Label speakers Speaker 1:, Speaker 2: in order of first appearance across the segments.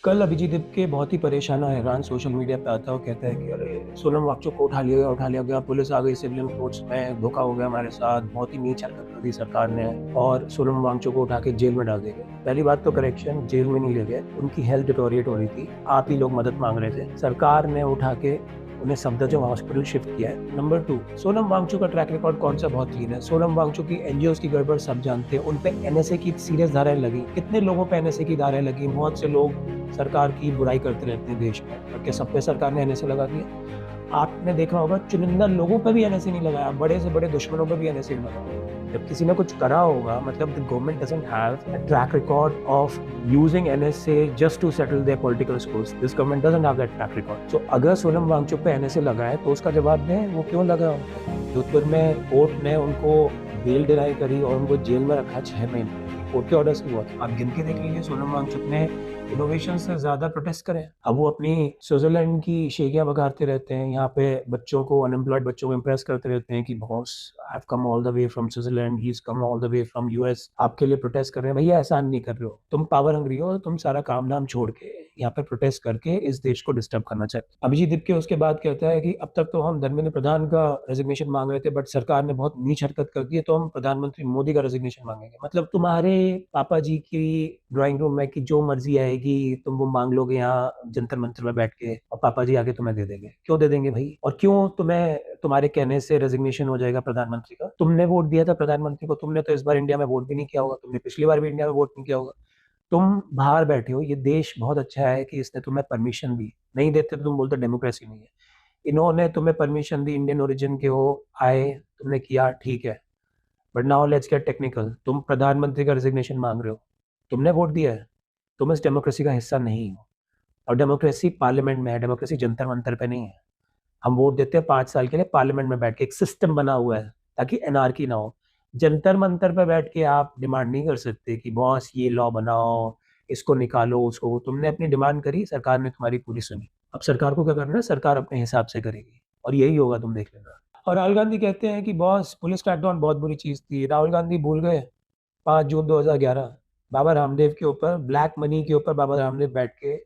Speaker 1: कल अभिजीत दिप के बहुत ही परेशान और हैरान सोशल मीडिया पे आता है और कहता है कि अरे सोनम वांगचुक को उठा लिया गया, पुलिस आ गई सिविलियन कोर्ट्स में, धोखा हो गया हमारे साथ, बहुत ही नीच हरकत कर दी सरकार ने और सोनम वांगचुक को उठा के जेल में डाल दिया गया। पहली बात तो करेक्शन, जेल में नहीं ले गए, उनकी हेल्थ डिटोरिएट हो रही थी, आप ही लोग मदद मांग रहे थे, सरकार ने उठा के उन्हें सफदरजंग हॉस्पिटल शिफ्ट किया है। नंबर 2, सोनम वांगचुक का ट्रैक रिकॉर्ड कौन सा बहुत क्लीन है। सोनम वांगचुक की एनजीओस की गड़बड़ सब जानते हैं, उन पे एनएसए की सीरियस धाराएं लगी। कितने लोगों पे एनएसए की धाराएं लगी, बहुत से लोग सरकार की बुराई करते रहते हैं देश में, और क्या सब पे सरकार ने एनएसए लगा दिया? आपने देखा होगा चुनिंदा लोगों पे भी एनएसए नहीं लगाया, बड़े से बड़े दुश्मनों पे भी एनएसए नहीं लगाया। जब किसी ने कुछ करा होगा, मतलब the government doesn't have a track record of using NSA just to settle their political scores. This government doesn't have that track record. So अगर सोनम वांगचुक पे एनएसए लगा है तो उसका जवाब दें, वो क्यों लगा? जोधपुर में कोर्ट ने उनको बेल डिनाई करी और उनको जेल में रखा 6 महीने। कोर्ट के ऑर्डर से हुआ था। आप गिन के देख लीजिए, सोनम वांगचुक ने इनोवेशन से ज्यादा प्रोटेस्ट करें। अब वो अपनी स्विट्जरलैंड की शेखियां बघारते रहते हैं, यहाँ पे बच्चों को, अनएम्प्लॉयड बच्चों को इम्प्रेस करते रहते हैं कि boss I have come all the way from Switzerland, he is come all the way from US, आपके लिए प्रोटेस्ट कर रहे हैं। भैया एहसान नहीं कर रहे हो, तुम पावर हंग्री हो, तुम सारा काम धाम छोड़ के यहाँ पे प्रोटेस्ट करके इस देश को डिस्टर्ब करना चाहते। अभिजीत दिप के उसके बाद कहता है कि अब तक तो हम धर्मेंद्र प्रधान का रेजिग्नेशन मांग रहे थे, बट सरकार ने बहुत नीच हरकत कर दी है, तो हम प्रधानमंत्री मोदी का रेजिग्नेशन मांगेंगे। मतलब तुम्हारे पापा जी की ड्राइंग रूम में की जो मर्जी आएगी तुम वो मांग लोगे यहाँ जंतर मंतर में बैठ के, और पापा जी आगे तुम्हें दे देंगे। क्यों दे देंगे भाई? और क्यों तुम्हें तुम्हारे कहने से रेजिग्नेशन हो जाएगा प्रधानमंत्री का? तुमने वोट दिया था प्रधानमंत्री को, तुमने तो इस बार इंडिया में वोट भी नहीं किया होगा, तुमने पिछली बार भी इंडिया में वोट नहीं किया होगा। तुम बाहर बैठे हो, ये देश बहुत अच्छा है कि इसने तुम्हें परमिशन दी, नहीं देते तो तुम बोलते डेमोक्रेसी नहीं है। इन्होंने तुम्हें परमिशन दी, इंडियन ओरिजिन के हो, आए, तुमने किया, ठीक है, but now let's get technical. तुम प्रधानमंत्री का रेजिग्नेशन मांग रहे हो, तुमने वोट दिया है, तुम इस डेमोक्रेसी का हिस्सा नहीं हो। और डेमोक्रेसी पार्लियामेंट में है, डेमोक्रेसी जंतर मंतर पे नहीं है। हम वोट देते हैं 5 साल के लिए, पार्लियामेंट में बैठ के, एक सिस्टम बना हुआ है ताकि एनार्की ना हो। जंतर मंतर पे बैठ के आप डिमांड नहीं कर सकते कि बॉस ये लॉ बनाओ, इसको निकालो, उसको। तुमने अपनी डिमांड करी, सरकार ने तुम्हारी पूरी सुनी। अब सरकार को क्या करना है? सरकार अपने हिसाब से करेगी, और यही होगा, तुम देख लेना। और राहुल गांधी कहते हैं कि बॉस पुलिस क्रैकडाउन बहुत बुरी चीज थी। राहुल गांधी भूल गए 5 जून 2011 बाबा रामदेव के ऊपर, ब्लैक मनी के ऊपर बाबा रामदेव बैठ के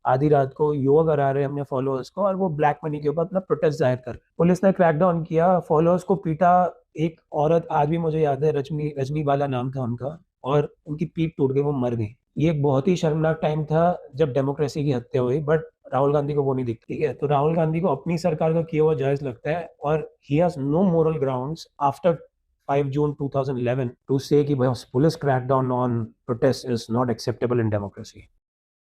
Speaker 1: आधी रात को योगा करा रहे हैं अपने फॉलोअर्स को, और वो ब्लैक मनी के ऊपर अपना प्रोटेस्ट जाहिर कर रहे हैं। पुलिस ने क्रैकडाउन किया, फॉलोअर्स को पीटा। एक औरत, आज भी मुझे याद है, रजनी रजनी वाला नाम था उनका, और उनकी पीठ टूट गई, वो मर गई। ये एक बहुत ही शर्मनाक टाइम था जब डेमोक्रेसी की हत्या हुई, बट राहुल गांधी को वो नहीं दिखती। ठीक है, तो राहुल गांधी को अपनी सरकार का किया हुआ जायज लगता है, और he has no moral grounds after 5 June 2011 to say कि police crackdown on protests is not acceptable in democracy.